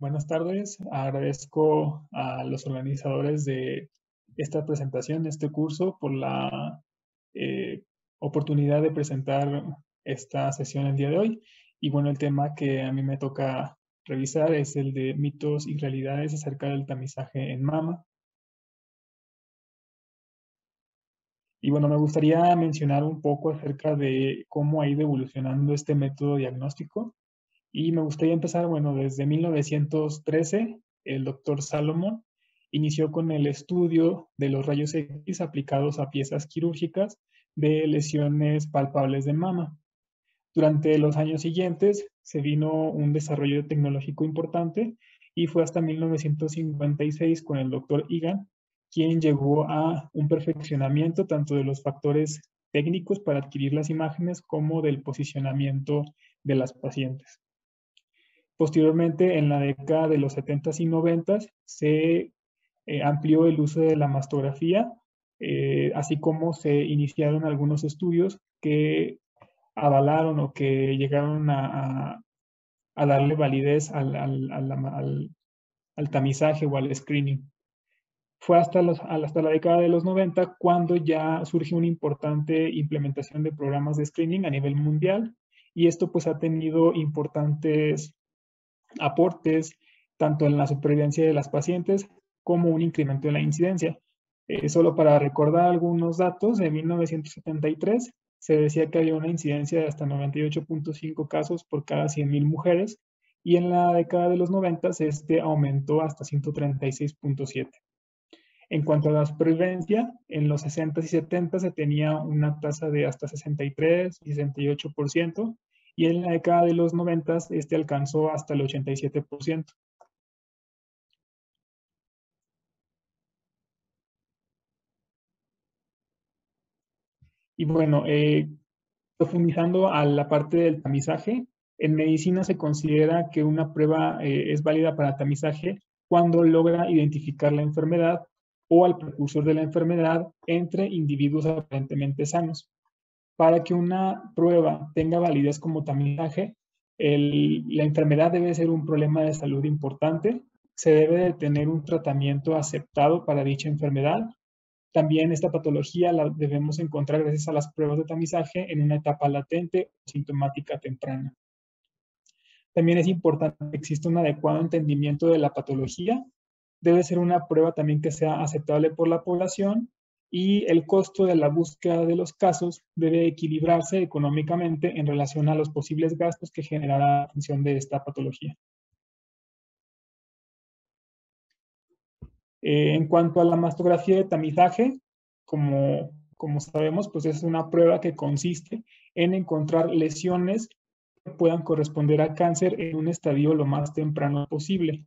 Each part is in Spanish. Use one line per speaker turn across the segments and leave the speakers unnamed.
Buenas tardes. Agradezco a los organizadores de esta presentación, de este curso, por la eh, oportunidad de presentar esta sesión el día de hoy. Y bueno, el tema que a mí me toca revisar es el de mitos y realidades acerca del tamizaje en mama. Y bueno, me gustaría mencionar un poco acerca de cómo ha ido evolucionando este método diagnóstico. Y me gustaría empezar, bueno, desde 1913, el doctor Salomon inició con el estudio de los rayos X aplicados a piezas quirúrgicas de lesiones palpables de mama. Durante los años siguientes se vino un desarrollo tecnológico importante y fue hasta 1956 con el doctor Egan quien llegó a un perfeccionamiento tanto de los factores técnicos para adquirir las imágenes como del posicionamiento de las pacientes. Posteriormente, en la década de los 70s y 90s, se amplió el uso de la mastografía, así como se iniciaron algunos estudios que avalaron o que llegaron a darle validez al tamizaje o al screening. Fue hasta la década de los 90 cuando ya surge una importante implementación de programas de screening a nivel mundial y esto pues ha tenido importantes aportes tanto en la supervivencia de las pacientes como un incremento en la incidencia. Solo para recordar algunos datos, en 1973 se decía que había una incidencia de hasta 98.5 casos por cada 100.000 mujeres y en la década de los 90 este aumentó hasta 136.7. En cuanto a la supervivencia, en los 60 y 70 se tenía una tasa de hasta 63 y 68%, y en la década de los 90 este alcanzó hasta el 87%. Y bueno, profundizando a la parte del tamizaje, en medicina se considera que una prueba es válida para tamizaje cuando logra identificar la enfermedad o al precursor de la enfermedad entre individuos aparentemente sanos. Para que una prueba tenga validez como tamizaje, la enfermedad debe ser un problema de salud importante, se debe de tener un tratamiento aceptado para dicha enfermedad. También esta patología la debemos encontrar gracias a las pruebas de tamizaje en una etapa latente o sintomática temprana. También es importante que exista un adecuado entendimiento de la patología. Debe ser una prueba también que sea aceptable por la población y el costo de la búsqueda de los casos debe equilibrarse económicamente en relación a los posibles gastos que generará la atención de esta patología. En cuanto a la mastografía de tamizaje, como sabemos, pues es una prueba que consiste en encontrar lesiones que puedan corresponder a cáncer en un estadio lo más temprano posible.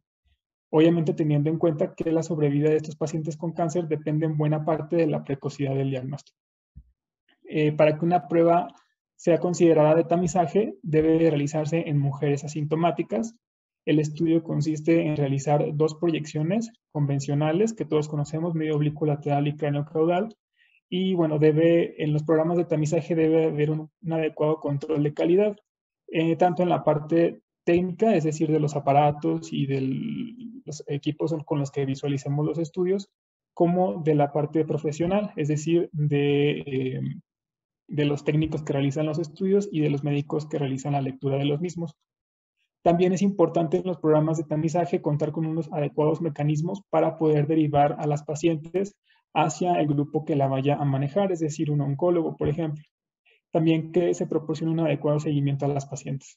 Obviamente teniendo en cuenta que la sobrevida de estos pacientes con cáncer depende en buena parte de la precocidad del diagnóstico. Para que una prueba sea considerada de tamizaje, debe realizarse en mujeres asintomáticas. El estudio consiste en realizar dos proyecciones convencionales que todos conocemos, medio oblicuo lateral y cráneo caudal. Y bueno, en los programas de tamizaje debe haber un adecuado control de calidad, tanto en la parte técnica, es decir, de los aparatos y de los equipos con los que visualizamos los estudios, como de la parte profesional, es decir, de los técnicos que realizan los estudios y de los médicos que realizan la lectura de los mismos. También es importante en los programas de tamizaje contar con unos adecuados mecanismos para poder derivar a las pacientes hacia el grupo que la vaya a manejar, es decir, un oncólogo, por ejemplo. También que se proporcione un adecuado seguimiento a las pacientes.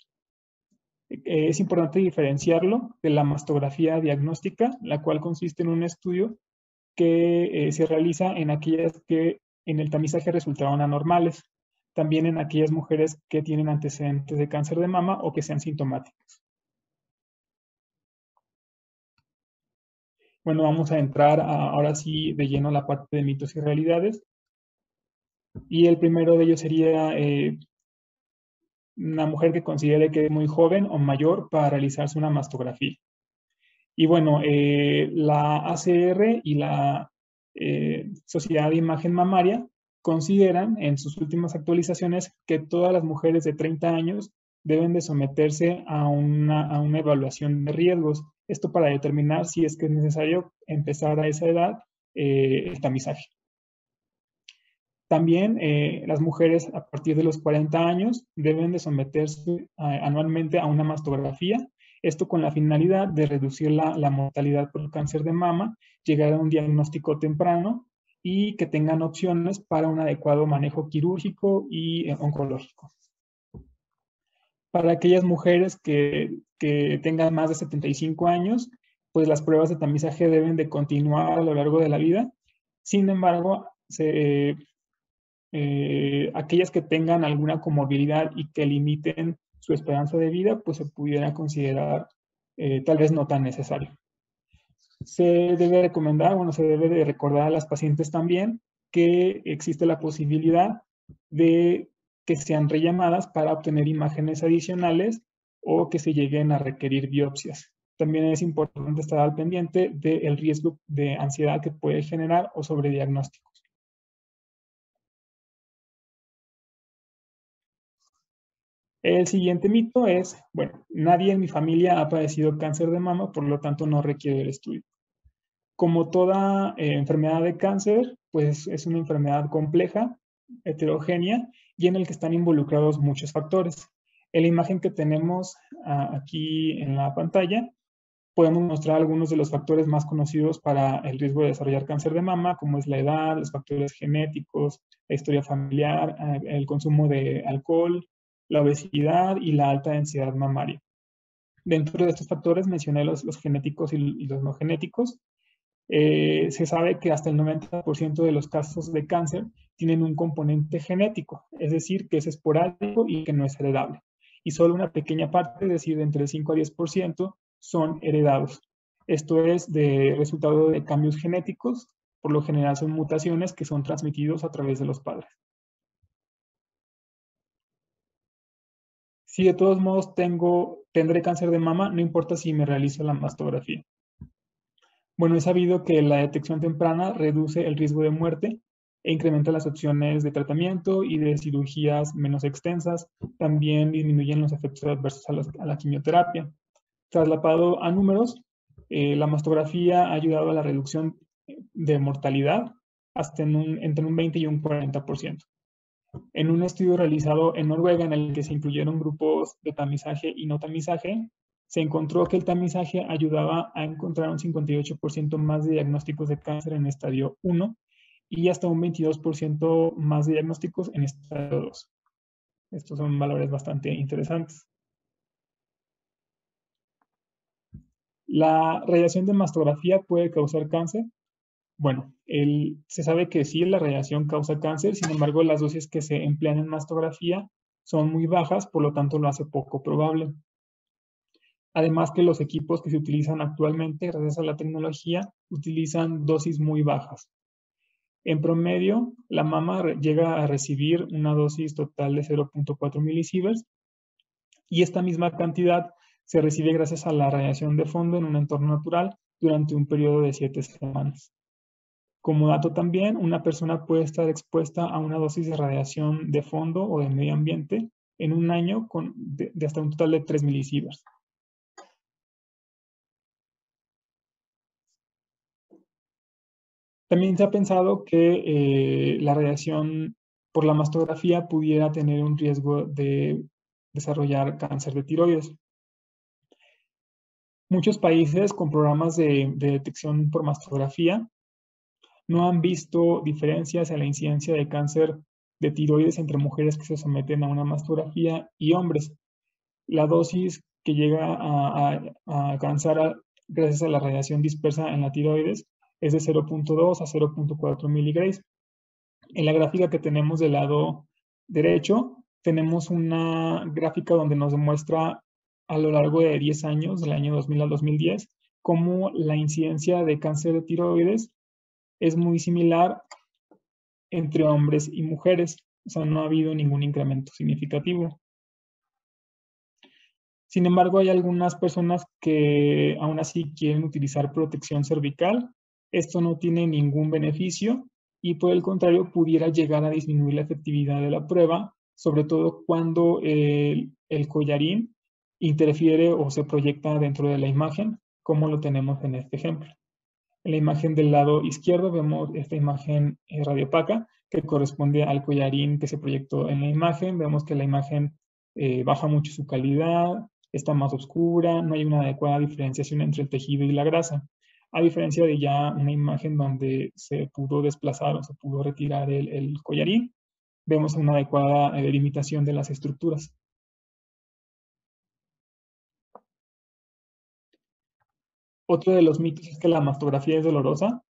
Es importante diferenciarlo de la mastografía diagnóstica, la cual consiste en un estudio que se realiza en aquellas que en el tamizaje resultaron anormales, también en aquellas mujeres que tienen antecedentes de cáncer de mama o que sean sintomáticas. Bueno, vamos a entrar ahora sí de lleno a la parte de mitos y realidades. Y el primero de ellos sería una mujer que considere que es muy joven o mayor para realizarse una mastografía. Y bueno, la ACR y la Sociedad de Imagen Mamaria consideran en sus últimas actualizaciones que todas las mujeres de 30 años deben de someterse a una evaluación de riesgos, Esto para determinar si es que es necesario empezar a esa edad el tamizaje. También las mujeres a partir de los 40 años deben de someterse anualmente a una mastografía, esto con la finalidad de reducir la mortalidad por cáncer de mama, llegar a un diagnóstico temprano y que tengan opciones para un adecuado manejo quirúrgico y oncológico. Para aquellas mujeres que tengan más de 75 años, pues las pruebas de tamizaje deben de continuar a lo largo de la vida. Sin embargo, aquellas que tengan alguna comorbilidad y que limiten su esperanza de vida, pues se pudiera considerar tal vez no tan necesario. Se debe recomendar, bueno, se debe de recordar a las pacientes también que existe la posibilidad de que sean rellamadas para obtener imágenes adicionales o que se lleguen a requerir biopsias. También es importante estar al pendiente del riesgo de ansiedad que puede generar o sobrediagnóstico. El siguiente mito es, bueno, nadie en mi familia ha padecido cáncer de mama, por lo tanto no requiere el estudio. Como toda enfermedad de cáncer, pues es una enfermedad compleja, heterogénea y en el que están involucrados muchos factores. En la imagen que tenemos aquí en la pantalla, podemos mostrar algunos de los factores más conocidos para el riesgo de desarrollar cáncer de mama, como es la edad, los factores genéticos, la historia familiar, el consumo de alcohol, la obesidad y la alta densidad mamaria. Dentro de estos factores mencioné los genéticos y los no genéticos. Se sabe que hasta el 90% de los casos de cáncer tienen un componente genético, es decir, que es esporádico y que no es heredable. Y solo una pequeña parte, es decir, de entre 5 a 10%, son heredados. Esto es de resultado de cambios genéticos, por lo general son mutaciones que son transmitidos a través de los padres. Si de todos modos tendré cáncer de mama, no importa si me realizo la mastografía. Bueno, es sabido que la detección temprana reduce el riesgo de muerte e incrementa las opciones de tratamiento y de cirugías menos extensas. También disminuyen los efectos adversos a la quimioterapia. Trasladado a números, la mastografía ha ayudado a la reducción de mortalidad hasta entre un 20 y un 40%. En un estudio realizado en Noruega en el que se incluyeron grupos de tamizaje y no tamizaje, se encontró que el tamizaje ayudaba a encontrar un 58% más de diagnósticos de cáncer en estadio 1 y hasta un 22% más de diagnósticos en estadio 2. Estos son valores bastante interesantes. ¿La radiación de mastografía puede causar cáncer? Bueno, se sabe que sí, la radiación causa cáncer, sin embargo, las dosis que se emplean en mastografía son muy bajas, por lo tanto lo hace poco probable. Además que los equipos que se utilizan actualmente, gracias a la tecnología, utilizan dosis muy bajas. En promedio, la mama llega a recibir una dosis total de 0.4 milisieverts y esta misma cantidad se recibe gracias a la radiación de fondo en un entorno natural durante un periodo de 7 semanas. Como dato también, una persona puede estar expuesta a una dosis de radiación de fondo o de medio ambiente en un año de hasta un total de 3 milisieverts. También se ha pensado que la radiación por la mastografía pudiera tener un riesgo de desarrollar cáncer de tiroides. Muchos países con programas de detección por mastografía no han visto diferencias en la incidencia de cáncer de tiroides entre mujeres que se someten a una mastografía y hombres. La dosis que llega a alcanzar gracias a la radiación dispersa en la tiroides es de 0.2 a 0.4 miligrays. En la gráfica que tenemos del lado derecho, tenemos una gráfica donde nos demuestra a lo largo de 10 años, del año 2000 al 2010, cómo la incidencia de cáncer de tiroides es muy similar entre hombres y mujeres. O sea, no ha habido ningún incremento significativo. Sin embargo, hay algunas personas que aún así quieren utilizar protección cervical. Esto no tiene ningún beneficio y por el contrario pudiera llegar a disminuir la efectividad de la prueba, sobre todo cuando el collarín interfiere o se proyecta dentro de la imagen, como lo tenemos en este ejemplo. En la imagen del lado izquierdo vemos esta imagen radiopaca que corresponde al collarín que se proyectó en la imagen. Vemos que la imagen baja mucho su calidad, está más oscura, no hay una adecuada diferenciación entre el tejido y la grasa. A diferencia de ya una imagen donde se pudo desplazar o se pudo retirar el collarín, vemos una adecuada delimitación de las estructuras. Otro de los mitos es que la mastografía es dolorosa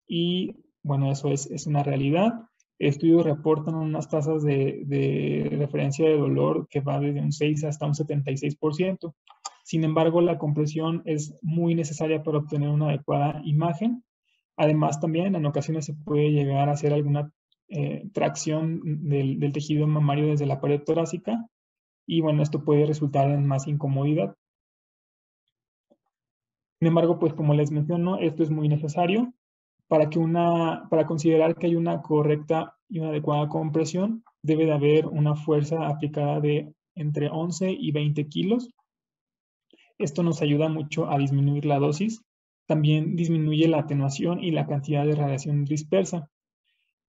y bueno, eso es una realidad. Estudios reportan unas tasas de referencia de dolor que va desde un 6 hasta un 76%. Sin embargo, la compresión es muy necesaria para obtener una adecuada imagen. Además, también en ocasiones se puede llegar a hacer alguna tracción del tejido mamario desde la pared torácica y bueno, esto puede resultar en más incomodidad. Sin embargo, pues como les menciono, esto es muy necesario para considerar que hay una correcta y una adecuada compresión, debe de haber una fuerza aplicada de entre 11 y 20 kilos. Esto nos ayuda mucho a disminuir la dosis. También disminuye la atenuación y la cantidad de radiación dispersa.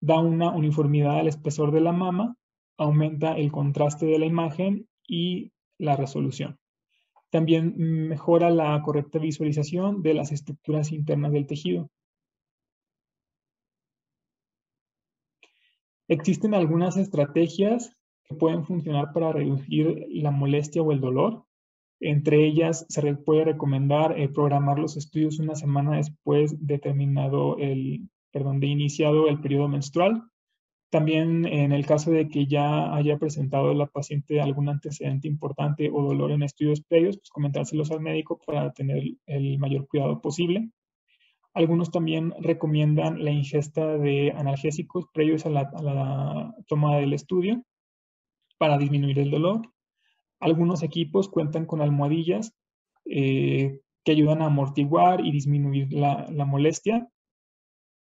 Da una uniformidad al espesor de la mama, aumenta el contraste de la imagen y la resolución. También mejora la correcta visualización de las estructuras internas del tejido. Existen algunas estrategias que pueden funcionar para reducir la molestia o el dolor. Entre ellas, se puede recomendar programar los estudios una semana después de de iniciado el periodo menstrual. También en el caso de que ya haya presentado la paciente algún antecedente importante o dolor en estudios previos, pues comentárselos al médico para tener el mayor cuidado posible. Algunos también recomiendan la ingesta de analgésicos previos a la toma del estudio para disminuir el dolor. Algunos equipos cuentan con almohadillas que ayudan a amortiguar y disminuir la molestia.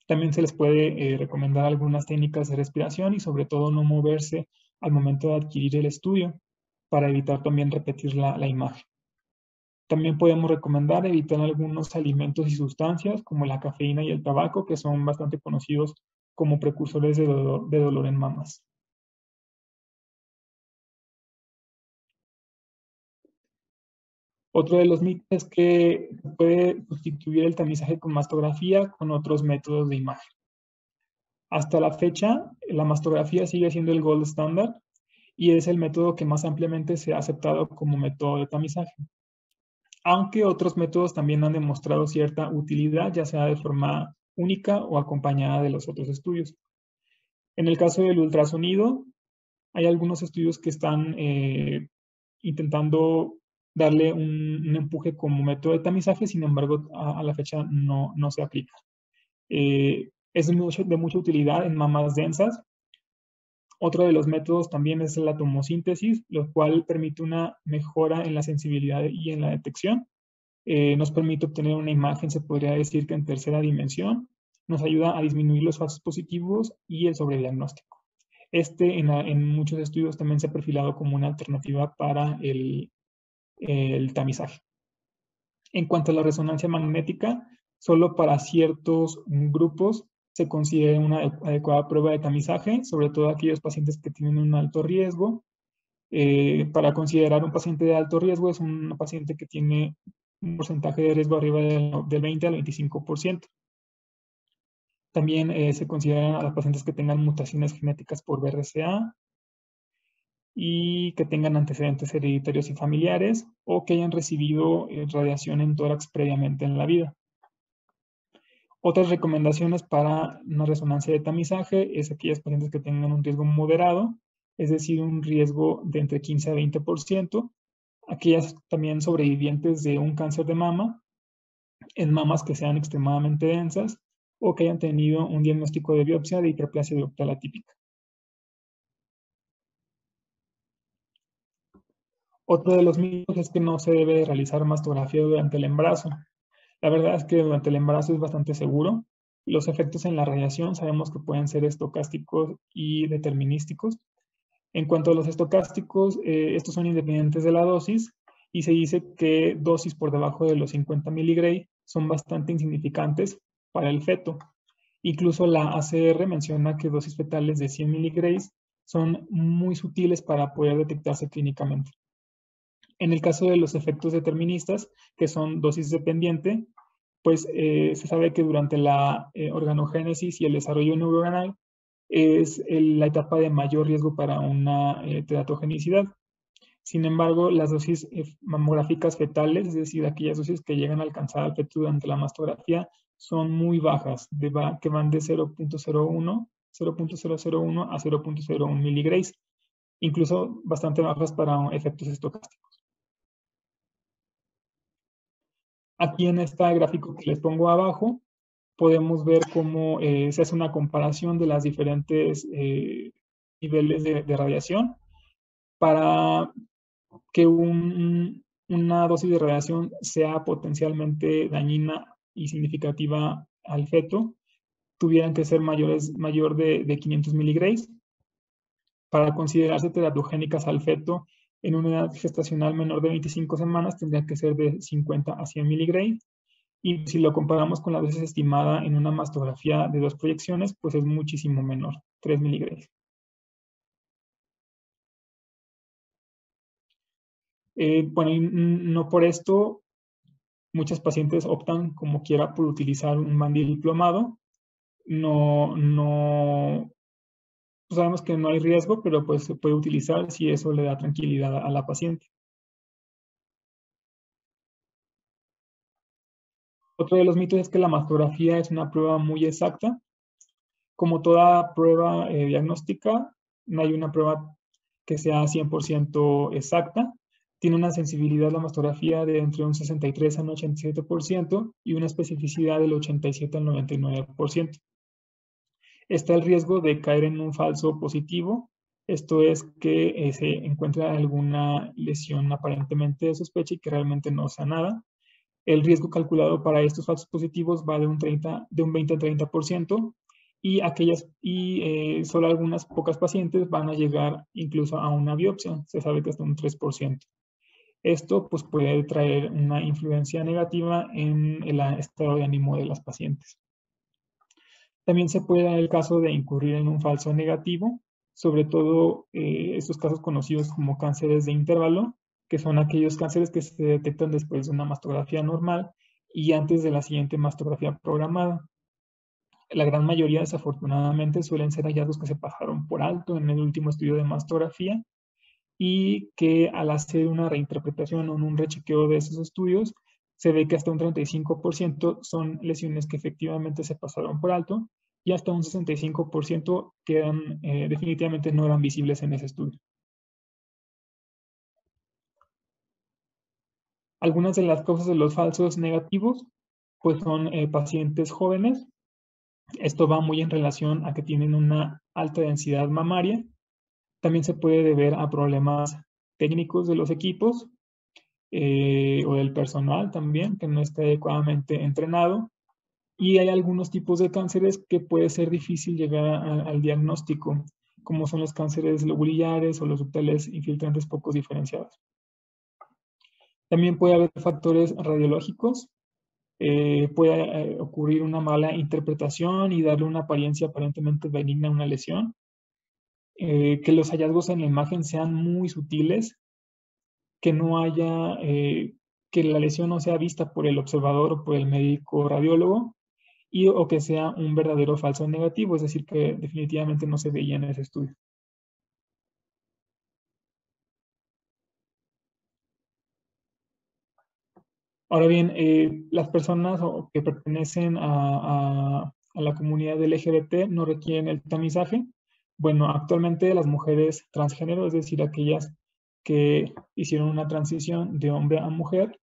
También se les puede recomendar algunas técnicas de respiración y sobre todo no moverse al momento de adquirir el estudio para evitar también repetir la imagen. También podemos recomendar evitar algunos alimentos y sustancias como la cafeína y el tabaco, que son bastante conocidos como precursores de dolor en mamas. Otro de los mitos es que se puede sustituir el tamizaje con mastografía con otros métodos de imagen. Hasta la fecha, la mastografía sigue siendo el gold standard y es el método que más ampliamente se ha aceptado como método de tamizaje. Aunque otros métodos también han demostrado cierta utilidad, ya sea de forma única o acompañada de los otros estudios. En el caso del ultrasonido, hay algunos estudios que están intentando darle un empuje como método de tamizaje, sin embargo, a la fecha no se aplica. Es de mucha utilidad en mamas densas. Otro de los métodos también es la tomosíntesis, lo cual permite una mejora en la sensibilidad y en la detección. Nos permite obtener una imagen, se podría decir que en tercera dimensión. Nos ayuda a disminuir los falsos positivos y el sobrediagnóstico. En muchos estudios también se ha perfilado como una alternativa para el tamizaje. En cuanto a la resonancia magnética, solo para ciertos grupos se considera una adecuada prueba de tamizaje, sobre todo aquellos pacientes que tienen un alto riesgo. Para considerar un paciente de alto riesgo es un paciente que tiene un porcentaje de riesgo arriba del 20 al 25%. También se consideran a los pacientes que tengan mutaciones genéticas por BRCA y que tengan antecedentes hereditarios y familiares o que hayan recibido radiación en tórax previamente en la vida. Otras recomendaciones para una resonancia de tamizaje es aquellas pacientes que tengan un riesgo moderado, es decir, un riesgo de entre 15 a 20%, aquellas también sobrevivientes de un cáncer de mama, en mamas que sean extremadamente densas o que hayan tenido un diagnóstico de biopsia de hiperplasia ductal atípica. Otro de los mitos es que no se debe realizar mastografía durante el embarazo. La verdad es que durante el embarazo es bastante seguro. Los efectos en la radiación sabemos que pueden ser estocásticos y determinísticos. En cuanto a los estocásticos, estos son independientes de la dosis y se dice que dosis por debajo de los 50 miligray son bastante insignificantes para el feto. Incluso la ACR menciona que dosis fetales de 100 miligrays son muy sutiles para poder detectarse clínicamente. En el caso de los efectos deterministas, que son dosis dependiente, pues se sabe que durante la organogénesis y el desarrollo neuronal es la etapa de mayor riesgo para una teratogenicidad. Sin embargo, las dosis mamográficas fetales, es decir, aquellas dosis que llegan a alcanzar al feto durante la mastografía, son muy bajas, que van de 0.01 a 0.01 miligrays, incluso bastante bajas para efectos estocásticos. Aquí en este gráfico que les pongo abajo, podemos ver cómo se hace una comparación de las diferentes niveles de radiación para que una dosis de radiación sea potencialmente dañina y significativa al feto, tuvieran que ser mayor de 500 miligrays para considerarse teratogénicas al feto en una edad gestacional menor de 25 semanas, tendrían que ser de 50 a 100 miligrays. Y si lo comparamos con la dosis estimada en una mastografía de 2 proyecciones, pues es muchísimo menor, 3 miligrays. Bueno, y no por esto, muchas pacientes optan como quiera por utilizar un mandil diplomado. No, sabemos que no hay riesgo, pero pues se puede utilizar si eso le da tranquilidad a la paciente. Otro de los mitos es que la mastografía es una prueba muy exacta. Como toda prueba diagnóstica, no hay una prueba que sea 100% exacta. Tiene una sensibilidad la mastografía de entre un 63 al 87% y una especificidad del 87 al 99%. Está el riesgo de caer en un falso positivo. Esto es que se encuentra alguna lesión aparentemente de sospecha y que realmente no sea nada. El riesgo calculado para estos falsos positivos va de un 20 a 30% y solo algunas pocas pacientes van a llegar incluso a una biopsia. Se sabe que hasta un 3%. Esto pues, puede traer una influencia negativa en el estado de ánimo de las pacientes. También se puede dar el caso de incurrir en un falso negativo, sobre todo estos casos conocidos como cánceres de intervalo, que son aquellos cánceres que se detectan después de una mastografía normal y antes de la siguiente mastografía programada. La gran mayoría, desafortunadamente, suelen ser hallazgos que se pasaron por alto en el último estudio de mastografía y que al hacer una reinterpretación o un rechequeo de esos estudios, se ve que hasta un 35% son lesiones que efectivamente se pasaron por alto y hasta un 65% quedan, definitivamente no eran visibles en ese estudio. Algunas de las causas de los falsos negativos pues son pacientes jóvenes. Esto va muy en relación a que tienen una alta densidad mamaria. También se puede deber a problemas técnicos de los equipos o del personal también, que no esté adecuadamente entrenado. Y hay algunos tipos de cánceres que puede ser difícil llegar al diagnóstico, como son los cánceres lobulares o los ductales infiltrantes poco diferenciados. También puede haber factores radiológicos, puede ocurrir una mala interpretación y darle una apariencia aparentemente benigna a una lesión, que los hallazgos en la imagen sean muy sutiles, que no haya, que la lesión no sea vista por el observador o por el médico radiólogo, o que sea un verdadero falso negativo, es decir, que definitivamente no se veía en ese estudio. Ahora bien, las personas que pertenecen a la comunidad del LGBT no requieren el tamizaje. Bueno, actualmente las mujeres transgénero, es decir, aquellas que hicieron una transición de hombre a mujer,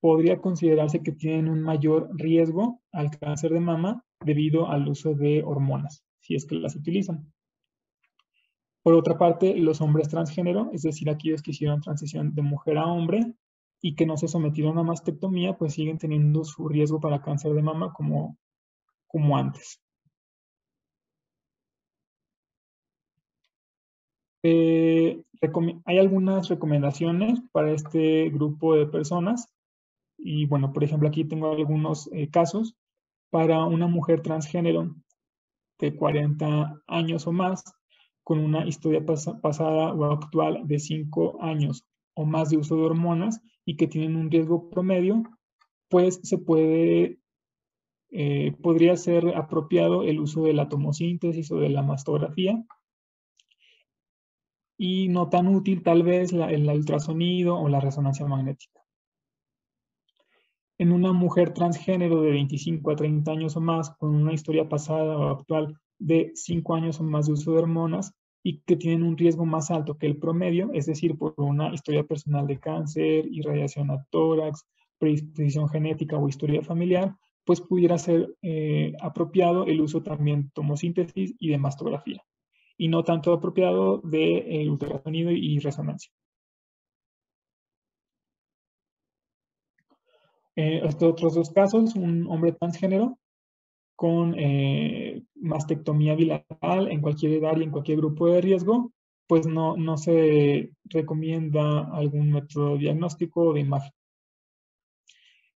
podría considerarse que tienen un mayor riesgo al cáncer de mama debido al uso de hormonas, si es que las utilizan. Por otra parte, los hombres transgénero, es decir, aquellos que hicieron transición de mujer a hombre y que no se sometieron a mastectomía, pues siguen teniendo su riesgo para cáncer de mama como antes. hay algunas recomendaciones para este grupo de personas. Y bueno, por ejemplo, aquí tengo algunos casos para una mujer transgénero de 40 años o más, con una historia pasada o actual de 5 años o más de uso de hormonas y que tienen un riesgo promedio, pues podría ser apropiado el uso de la tomosíntesis o de la mastografía, y no tan útil tal vez el ultrasonido o la resonancia magnética. En una mujer transgénero de 25 a 30 años o más, con una historia pasada o actual de 5 años o más de uso de hormonas y que tienen un riesgo más alto que el promedio, es decir, por una historia personal de cáncer, irradiación a tórax, predisposición genética o historia familiar, pues pudiera ser apropiado el uso también de tomosíntesis y de mastografía, y no tanto apropiado de ultrasonido y resonancia. Estos otros dos casos, un hombre transgénero con mastectomía bilateral en cualquier edad y en cualquier grupo de riesgo, pues no se recomienda algún método diagnóstico de imagen.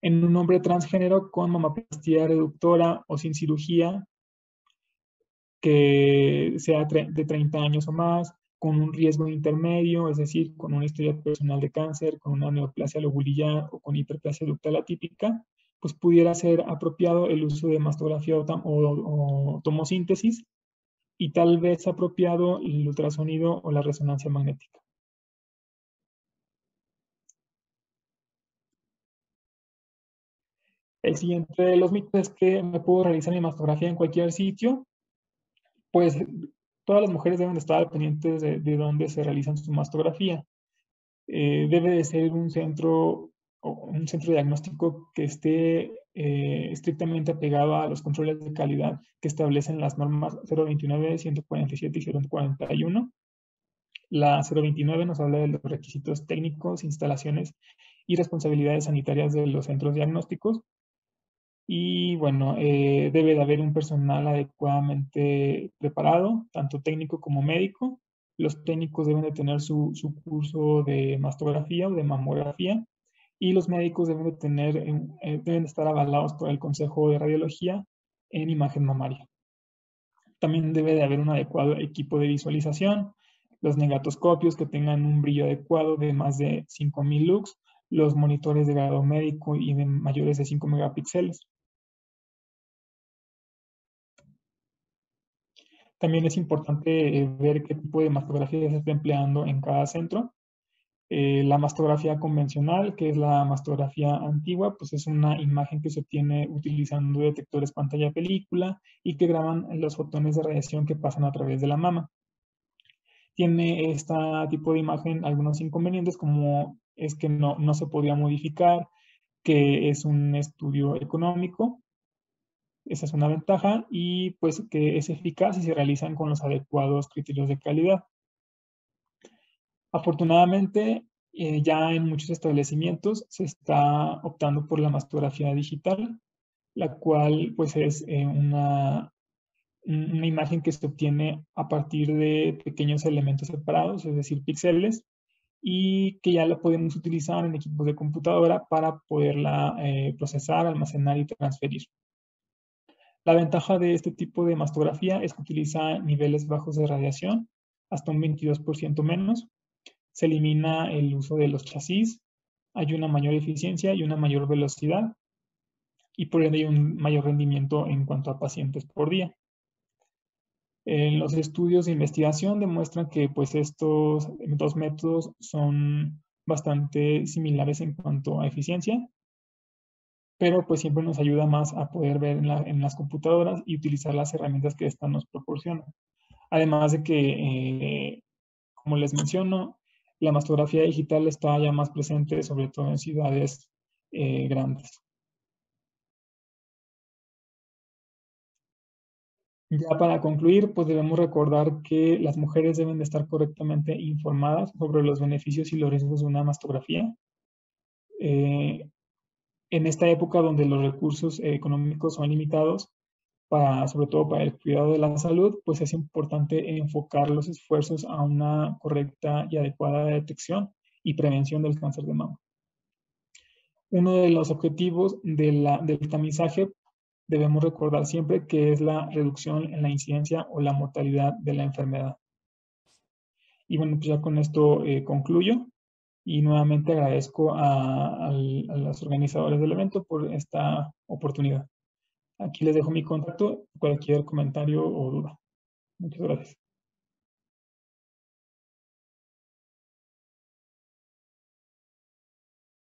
En un hombre transgénero con mamoplastia reductora o sin cirugía, que sea de 30 años o más, con un riesgo intermedio, es decir, con una historia personal de cáncer, con una neoplasia lobulillar o con hiperplasia ductal atípica, pues pudiera ser apropiado el uso de mastografía o tomosíntesis, y tal vez apropiado el ultrasonido o la resonancia magnética. El siguiente de los mitos es que me puedo realizar mi mastografía en cualquier sitio. Pues todas las mujeres deben de estar pendientes de dónde se realizan su mastografía. Debe de ser un centro diagnóstico que esté estrictamente apegado a los controles de calidad que establecen las normas 029, 147 y 141. La 029 nos habla de los requisitos técnicos, instalaciones y responsabilidades sanitarias de los centros diagnósticos. Y bueno, debe de haber un personal adecuadamente preparado, tanto técnico como médico. Los técnicos deben de tener su curso de mastografía o de mamografía, y los médicos deben de estar avalados por el Consejo de Radiología en imagen mamaria. También debe de haber un adecuado equipo de visualización, los negatoscopios que tengan un brillo adecuado de más de 5000 lux, los monitores de grado médico y de mayores de 5 megapíxeles. También es importante ver qué tipo de mastografía se está empleando en cada centro. La mastografía convencional, que es la mastografía antigua, pues es una imagen que se obtiene utilizando detectores pantalla película y que graban los fotones de radiación que pasan a través de la mama. Tiene este tipo de imagen algunos inconvenientes, como es que no se podía modificar, que es un estudio económico. Esa es una ventaja, y pues que es eficaz si se realizan con los adecuados criterios de calidad. Afortunadamente, ya en muchos establecimientos se está optando por la mastografía digital, la cual pues es una imagen que se obtiene a partir de pequeños elementos separados, es decir, píxeles, y que ya la podemos utilizar en equipos de computadora para poderla procesar, almacenar y transferir. La ventaja de este tipo de mastografía es que utiliza niveles bajos de radiación, hasta un 22% menos. Se elimina el uso de los chasis, hay una mayor eficiencia y una mayor velocidad, y por ende hay un mayor rendimiento en cuanto a pacientes por día. Los estudios de investigación demuestran que pues estos dos métodos son bastante similares en cuanto a eficiencia, pero pues siempre nos ayuda más a poder ver en las computadoras y utilizar las herramientas que éstas nos proporcionan. Además de que, como les menciono, la mastografía digital está ya más presente, sobre todo en ciudades grandes. Ya para concluir, pues debemos recordar que las mujeres deben de estar correctamente informadas sobre los beneficios y los riesgos de una mastografía. En esta época donde los recursos económicos son limitados, sobre todo para el cuidado de la salud, pues es importante enfocar los esfuerzos a una correcta y adecuada detección y prevención del cáncer de mama. Uno de los objetivos del tamizaje debemos recordar siempre que es la reducción en la incidencia o la mortalidad de la enfermedad. Y bueno, pues ya con esto concluyo y nuevamente agradezco a los organizadores del evento por esta oportunidad. Aquí les dejo mi contacto, cualquier comentario o duda. Muchas gracias.